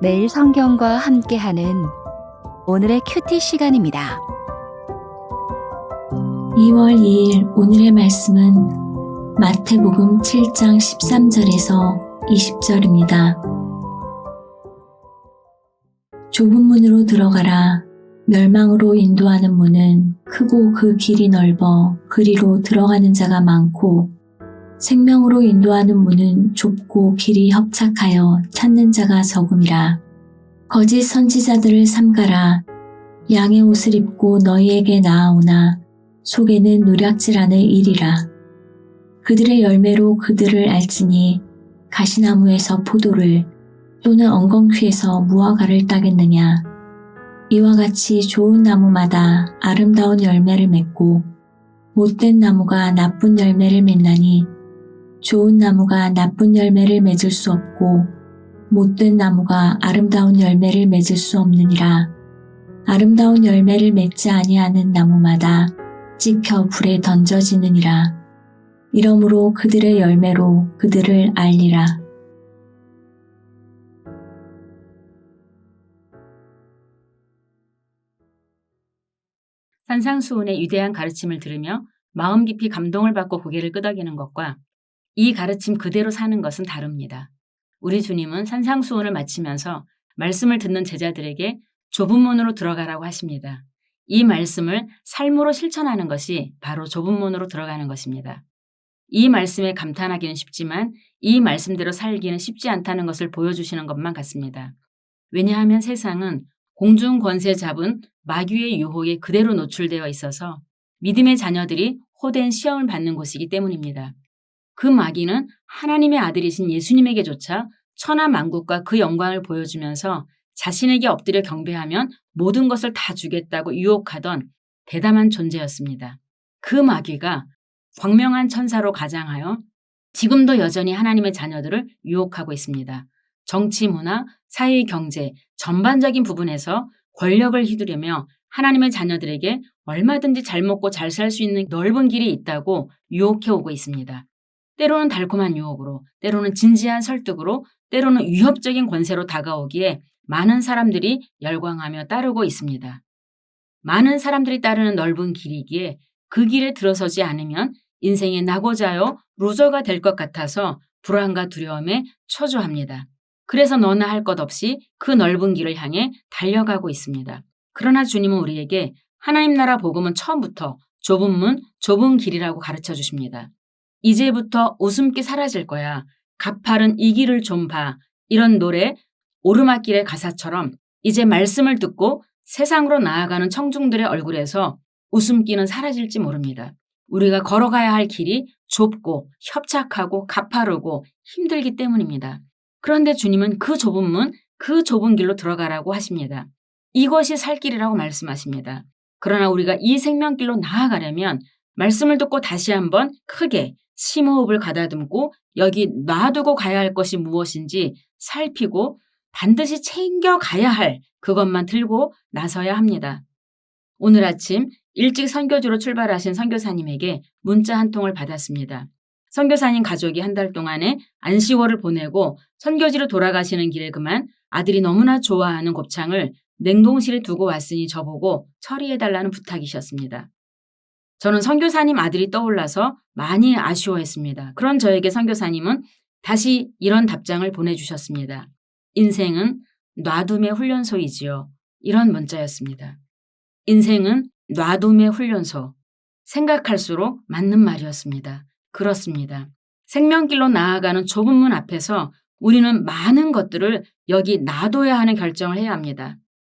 매일 성경과 함께하는 오늘의 큐티 시간입니다. 2월 2일 오늘의 말씀은 마태복음 7장 13절에서 20절입니다. 좁은 문으로 들어가라. 멸망으로 인도하는 문은 크고 그 길이 넓어 그리로 들어가는 자가 많고, 생명으로 인도하는 문은 좁고 길이 협착하여 찾는 자가 적음이라. 거짓 선지자들을 삼가라. 양의 옷을 입고 너희에게 나아오나 속에는 노략질하는 일이라. 그들의 열매로 그들을 알지니 가시나무에서 포도를 또는 엉겅퀴에서 무화과를 따겠느냐. 이와 같이 좋은 나무마다 아름다운 열매를 맺고 못된 나무가 나쁜 열매를 맺나니, 좋은 나무가 나쁜 열매를 맺을 수 없고 못된 나무가 아름다운 열매를 맺을 수 없느니라. 아름다운 열매를 맺지 아니하는 나무마다 찍혀 불에 던져지느니라. 이러므로 그들의 열매로 그들을 알리라. 산상수훈의 위대한 가르침을 들으며 마음 깊이 감동을 받고 고개를 끄덕이는 것과 이 가르침 그대로 사는 것은 다릅니다. 우리 주님은 산상수훈을 마치면서 말씀을 듣는 제자들에게 좁은 문으로 들어가라고 하십니다. 이 말씀을 삶으로 실천하는 것이 바로 좁은 문으로 들어가는 것입니다. 이 말씀에 감탄하기는 쉽지만 이 말씀대로 살기는 쉽지 않다는 것을 보여주시는 것만 같습니다. 왜냐하면 세상은 공중 권세 잡은 마귀의 유혹에 그대로 노출되어 있어서 믿음의 자녀들이 호된 시험을 받는 곳이기 때문입니다. 그 마귀는 하나님의 아들이신 예수님에게조차 천하만국과 그 영광을 보여주면서 자신에게 엎드려 경배하면 모든 것을 다 주겠다고 유혹하던 대담한 존재였습니다. 그 마귀가 광명한 천사로 가장하여 지금도 여전히 하나님의 자녀들을 유혹하고 있습니다. 정치, 문화, 사회, 경제 전반적인 부분에서 권력을 휘두르며 하나님의 자녀들에게 얼마든지 잘 먹고 잘 살 수 있는 넓은 길이 있다고 유혹해 오고 있습니다. 때로는 달콤한 유혹으로, 때로는 진지한 설득으로, 때로는 위협적인 권세로 다가오기에 많은 사람들이 열광하며 따르고 있습니다. 많은 사람들이 따르는 넓은 길이기에 그 길에 들어서지 않으면 인생의 낙오자요 루저가 될 것 같아서 불안과 두려움에 초조합니다. 그래서 너나 할 것 없이 그 넓은 길을 향해 달려가고 있습니다. 그러나 주님은 우리에게 하나님 나라 복음은 처음부터 좁은 문, 좁은 길이라고 가르쳐 주십니다. 이제부터 웃음기 사라질 거야. 가파른 이 길을 좀 봐. 이런 노래 오르막길의 가사처럼 이제 말씀을 듣고 세상으로 나아가는 청중들의 얼굴에서 웃음기는 사라질지 모릅니다. 우리가 걸어가야 할 길이 좁고 협착하고 가파르고 힘들기 때문입니다. 그런데 주님은 그 좁은 문, 그 좁은 길로 들어가라고 하십니다. 이것이 살 길이라고 말씀하십니다. 그러나 우리가 이 생명길로 나아가려면 말씀을 듣고 다시 한번 크게 심호흡을 가다듬고 여기 놔두고 가야 할 것이 무엇인지 살피고 반드시 챙겨가야 할 그것만 들고 나서야 합니다. 오늘 아침 일찍 선교지로 출발하신 선교사님에게 문자 한 통을 받았습니다. 선교사님 가족이 한 달 동안의 안식월을 보내고 선교지로 돌아가시는 길에 그만 아들이 너무나 좋아하는 곱창을 냉동실에 두고 왔으니 저보고 처리해달라는 부탁이셨습니다. 저는 선교사님 아들이 떠올라서 많이 아쉬워했습니다. 그런 저에게 선교사님은 다시 이런 답장을 보내주셨습니다. 인생은 놔둠의 훈련소이지요. 이런 문자였습니다. 인생은 놔둠의 훈련소. 생각할수록 맞는 말이었습니다. 그렇습니다. 생명길로 나아가는 좁은 문 앞에서 우리는 많은 것들을 여기 놔둬야 하는 결정을 해야 합니다.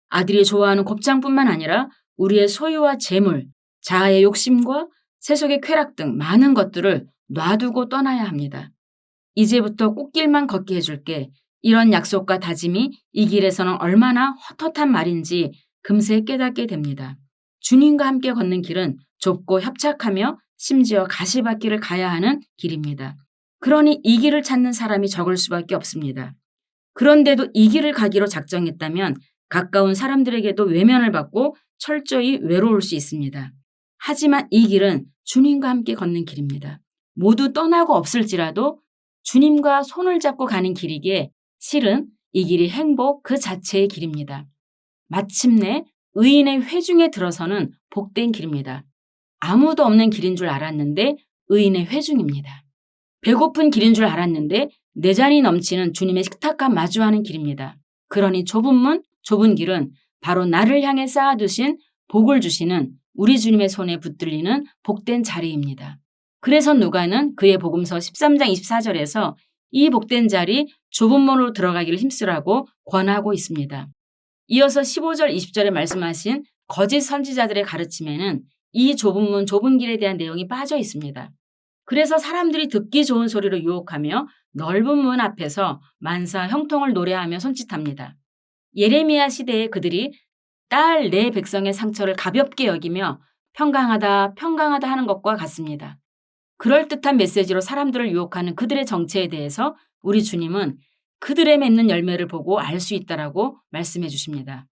아들이 좋아하는 곱창뿐만 아니라 우리의 소유와 재물, 자아의 욕심과 세속의 쾌락 등 많은 것들을 놔두고 떠나야 합니다. 이제부터 꽃길만 걷게 해줄게. 이런 약속과 다짐이 이 길에서는 얼마나 헛헛한 말인지 금세 깨닫게 됩니다. 주님과 함께 걷는 길은 좁고 협착하며 심지어 가시밭길을 가야 하는 길입니다. 그러니 이 길을 찾는 사람이 적을 수밖에 없습니다. 그런데도 이 길을 가기로 작정했다면 가까운 사람들에게도 외면을 받고 철저히 외로울 수 있습니다. 하지만 이 길은 주님과 함께 걷는 길입니다. 모두 떠나고 없을지라도 주님과 손을 잡고 가는 길이기에 실은 이 길이 행복 그 자체의 길입니다. 마침내 의인의 회중에 들어서는 복된 길입니다. 아무도 없는 길인 줄 알았는데 의인의 회중입니다. 배고픈 길인 줄 알았는데 내 잔이 넘치는 주님의 식탁과 마주하는 길입니다. 그러니 좁은 문, 좁은 길은 바로 나를 향해 쌓아두신 복을 주시는 우리 주님의 손에 붙들리는 복된 자리입니다. 그래서 누가는 그의 복음서 13장 24절에서 이 복된 자리 좁은 문으로 들어가기를 힘쓰라고 권하고 있습니다. 이어서 15절 20절에 말씀하신 거짓 선지자들의 가르침에는 이 좁은 문, 좁은 길에 대한 내용이 빠져 있습니다. 그래서 사람들이 듣기 좋은 소리로 유혹하며 넓은 문 앞에서 만사 형통을 노래하며 손짓합니다. 예레미야 시대에 그들이 딸 내 백성의 상처를 가볍게 여기며 평강하다, 평강하다 하는 것과 같습니다. 그럴듯한 메시지로 사람들을 유혹하는 그들의 정체에 대해서 우리 주님은 그들의 맺는 열매를 보고 알 수 있다라고 말씀해 주십니다.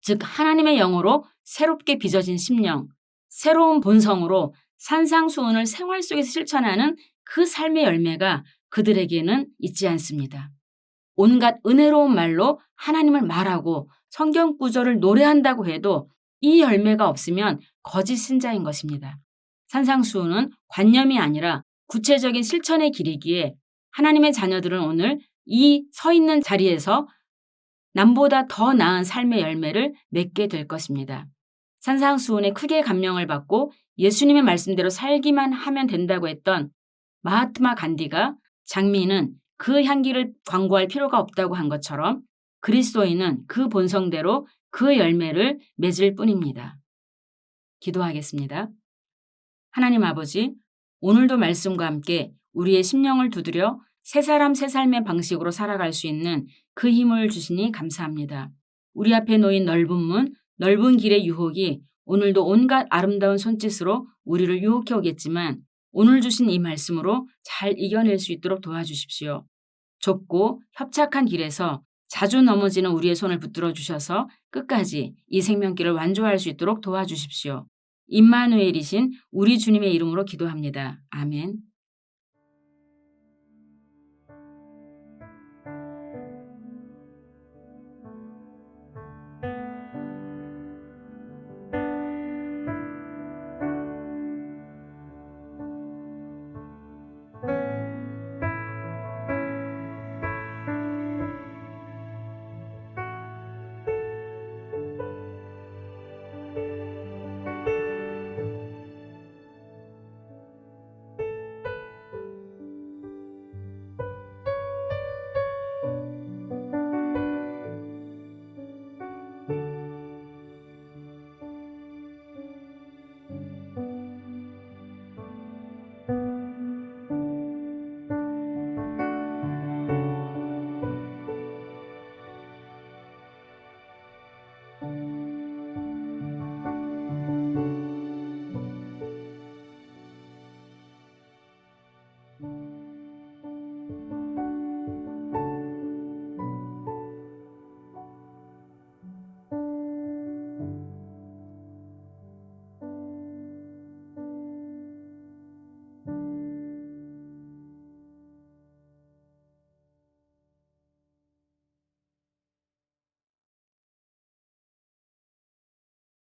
즉 하나님의 영으로 새롭게 빚어진 심령, 새로운 본성으로 산상수훈을 생활 속에서 실천하는 그 삶의 열매가 그들에게는 있지 않습니다. 온갖 은혜로운 말로 하나님을 말하고 성경 구절을 노래한다고 해도 이 열매가 없으면 거짓 신자인 것입니다. 산상수훈은 관념이 아니라 구체적인 실천의 길이기에 하나님의 자녀들은 오늘 이 서 있는 자리에서 남보다 더 나은 삶의 열매를 맺게 될 것입니다. 산상수훈에 크게 감명을 받고 예수님의 말씀대로 살기만 하면 된다고 했던 마하트마 간디가 장미는 그 향기를 광고할 필요가 없다고 한 것처럼 그리스도인은 그 본성대로 그 열매를 맺을 뿐입니다. 기도하겠습니다. 하나님 아버지, 오늘도 말씀과 함께 우리의 심령을 두드려 새 사람 새 삶의 방식으로 살아갈 수 있는 그 힘을 주시니 감사합니다. 우리 앞에 놓인 넓은 문, 넓은 길의 유혹이 오늘도 온갖 아름다운 손짓으로 우리를 유혹해 오겠지만 오늘 주신 이 말씀으로 잘 이겨낼 수 있도록 도와주십시오. 좁고 협착한 길에서 자주 넘어지는 우리의 손을 붙들어 주셔서 끝까지 이 생명길을 완주할 수 있도록 도와주십시오. 임마누엘이신 우리 주님의 이름으로 기도합니다. 아멘.